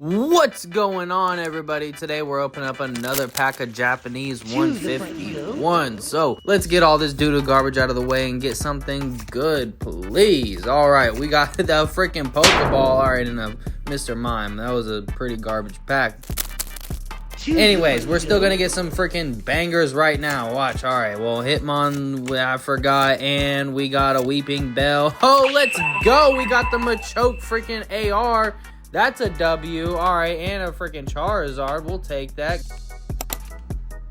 What's going on, everybody? Today we're opening up another pack of Japanese 151. So let's get all this doo-doo garbage out of the way and get something good, please. All right, we got the freaking Pokeball. All right, and Mr. Mime. That was a pretty garbage pack. Anyways, we're still gonna get some freaking bangers right now. Watch. All right, well, Hitmon, I forgot, and we got a Weeping Bell. Oh, let's go. We got the Machoke freaking AR. That's a W. All right, and a freaking Charizard. We'll take that.